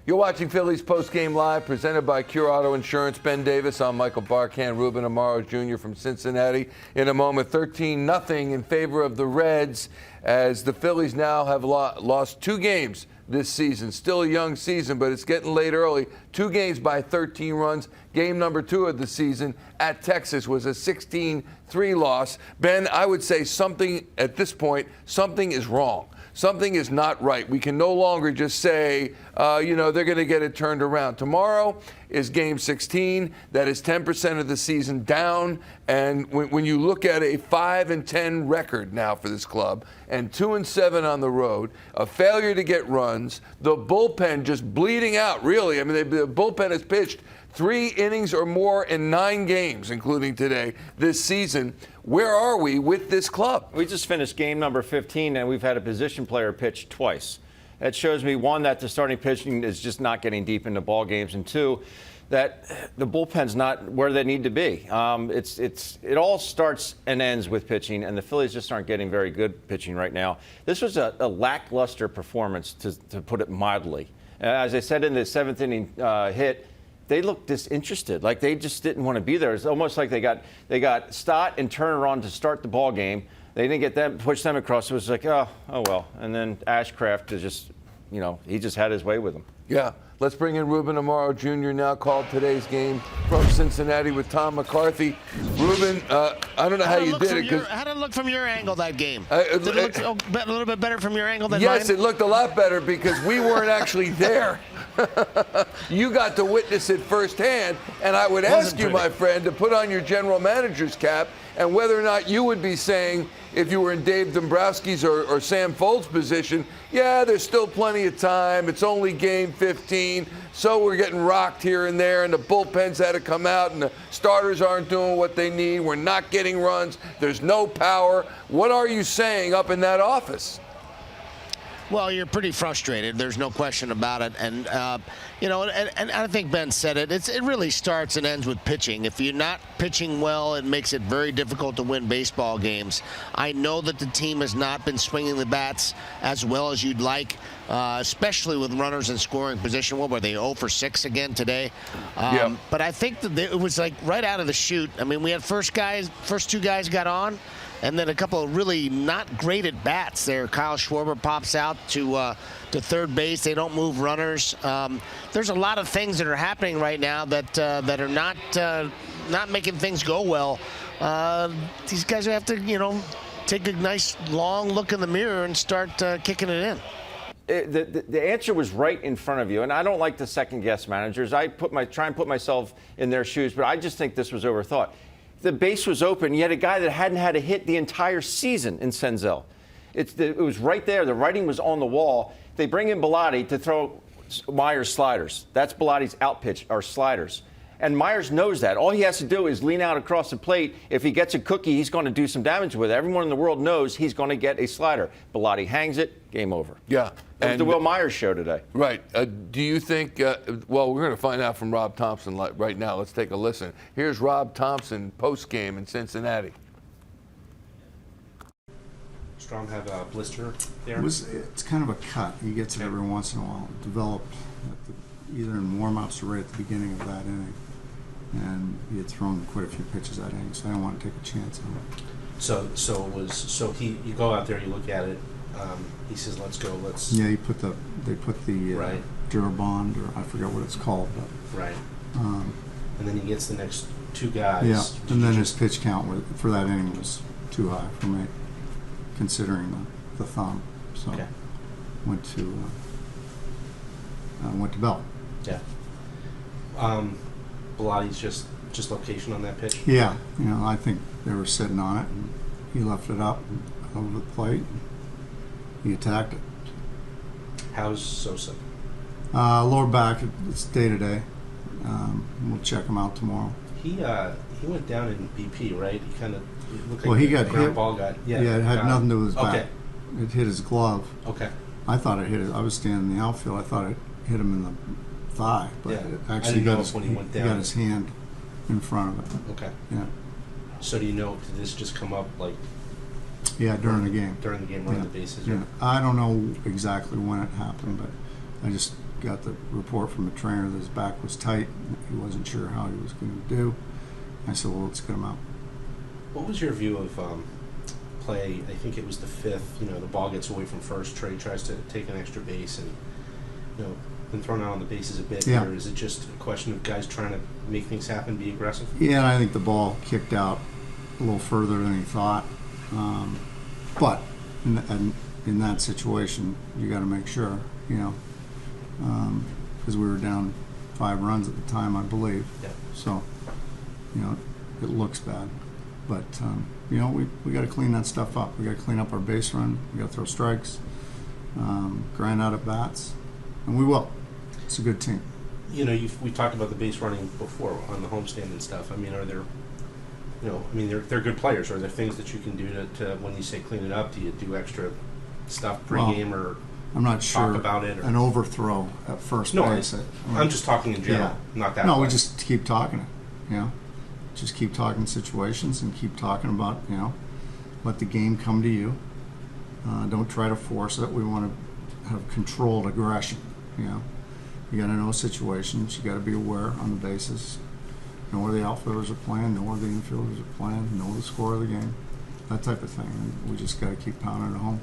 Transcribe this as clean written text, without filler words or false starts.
You're watching Phillies Postgame Live, presented by Cure Auto Insurance. Ben Davis, I'm Michael Barkann. Ruben Amaro Jr. from Cincinnati. In a moment, 13-0 in favor of the Reds, as the Phillies now have lost 2 games this season. Still a young season, but it's getting late early. 2 games by 13 runs. Game number 2 of the season at Texas was a 16-3 loss. Ben, I would say something at this point, something is wrong. Something is not right. We can no longer just say, they're going to get it turned around. Tomorrow is game 16. That is 10% of the season down. And when you look at a 5-10 record now for this club and 2-7 on the road, a failure to get runs, the bullpen just bleeding out, really. I mean, the bullpen has pitched 3 innings or more in 9 games, including today, this season. Where are we with this club? We just finished game number 15, and we've had a position player pitch twice. That shows me, 1, that the starting pitching is just not getting deep into ball games, and 2, that the bullpen's not where they need to be. It all starts and ends with pitching, and the Phillies just aren't getting very good pitching right now. This was a lackluster performance, to put it mildly. As I said in the 7th inning hit, they looked disinterested, like they just didn't want to be there. It's almost like they got Stott and Turner on to start the ball game. They didn't get them, push them across. It was like, oh well. And then Ashcraft is just, he just had his way with them. Yeah. Let's bring in Ruben Amaro Jr. now, called today's game from Cincinnati with Tom McCarthy. Ruben, I don't know how you did it. How did it look from your angle, that game? Did it look a little bit better from your angle than mine? Yes, it looked a lot better because we weren't actually there. You got to witness it firsthand, and I would ask you, my friend, to put on your general manager's cap and whether or not you would be saying, if you were in Dave Dombrowski's or Sam Folt's position, yeah, there's still plenty of time. It's only game 15, so we're getting rocked here and there, and the bullpen's had to come out, and the starters aren't doing what they need. We're not getting runs. There's no power. What are you saying up in that office? Well, you're pretty frustrated. There's no question about it. And, and I think Ben said it. It really starts and ends with pitching. If you're not pitching well, it makes it very difficult to win baseball games. I know that the team has not been swinging the bats as well as you'd like, especially with runners in scoring position. What were they, 0 for 6 again today? But I think that it was like right out of the chute. I mean, we had first 2 guys got on, and then a couple of really not great at bats there. Kyle Schwarber pops out to third base. They don't move runners. There's a lot of things that are happening right now that are not making things go well. These guys have to, take a nice long look in the mirror and start kicking it in. The answer was right in front of you, and I don't like to second-guess managers. I try and put myself in their shoes, but I just think this was overthought. The base was open. You had a guy that hadn't had a hit the entire season in Senzel. It was right there. The writing was on the wall. They bring in Bilotti to throw Myers sliders. That's Bilotti's out pitch, or sliders. And Myers knows that. All he has to do is lean out across the plate. If he gets a cookie, he's going to do some damage with it. Everyone in the world knows he's going to get a slider. Bilotti hangs it, game over. Yeah. That was the Will Myers show today. Right. Do you think, well, we're going to find out from Rob Thomson right now. Let's take a listen. Here's Rob Thomson post-game in Cincinnati. Strom had a blister there? It's kind of a cut. He gets it every once in a while. It developed either in warm-ups or right at the beginning of that inning. And he had thrown quite a few pitches that inning, so I didn't want to take a chance on it. So you go out there, you look at it. He says, "Let's go. Let's." Yeah, they put the right. Durabond, or I forget what it's called, but right. And then he gets the next 2 guys. Yeah, and then his pitch count for that inning was too high for me, considering the thumb. So went to Bell. Yeah. Bilotti's just location on that pitch. Yeah, I think they were sitting on it, and he left it up over the plate. And he attacked it. How's Sosa? Lower back. It's day to day. We'll check him out tomorrow. He went down in BP, right? He kind of looked like well, he got hit. Ball got it had nothing to do with his back. Okay. It hit his glove. Okay. I thought it hit it. I was standing in the outfield. I thought it hit him in the thigh, but it actually got his hand in front of it. Okay. Yeah. So do you know, did this just come up like? Yeah, during the game. During the game, running the bases. Yeah. I don't know exactly when it happened, but I just got the report from the trainer that his back was tight. He wasn't sure how he was going to do. I said, well, let's get him out. What was your view of play? I think it was the fifth. You know, the ball gets away from first. Trey tries to take an extra base, and you know, been thrown out on the bases a bit. Yeah. Or is it just a question of guys trying to make things happen, be aggressive? Yeah, and I think the ball kicked out a little further than he thought. But in that situation, you got to make sure, you know, because we were down 5 runs at the time, I believe. Yeah. So, you know, it looks bad. But, you know, we got to clean that stuff up. We got to clean up our base run. We got to throw strikes, grind out at bats, and we will. It's a good team. You know, we talked about the base running before on the homestand and stuff. I mean, are there, you know, I mean, they're good players. Are there things that you can do to when you say clean it up? Do you do extra stuff pregame, or I'm not sure. talk about it? Or? An overthrow at first No, base. I'm just talking in general, not that. No, we play. just keep talking it, you know. Just keep talking situations and keep talking about, you know, let the game come to you. Don't try to force it. We want to have controlled aggression, you know. You got to know situations. You got to be aware on the bases. Know where the outfielders are playing. Know where the infielders are playing. Know the score of the game. That type of thing. And we just got to keep pounding it home.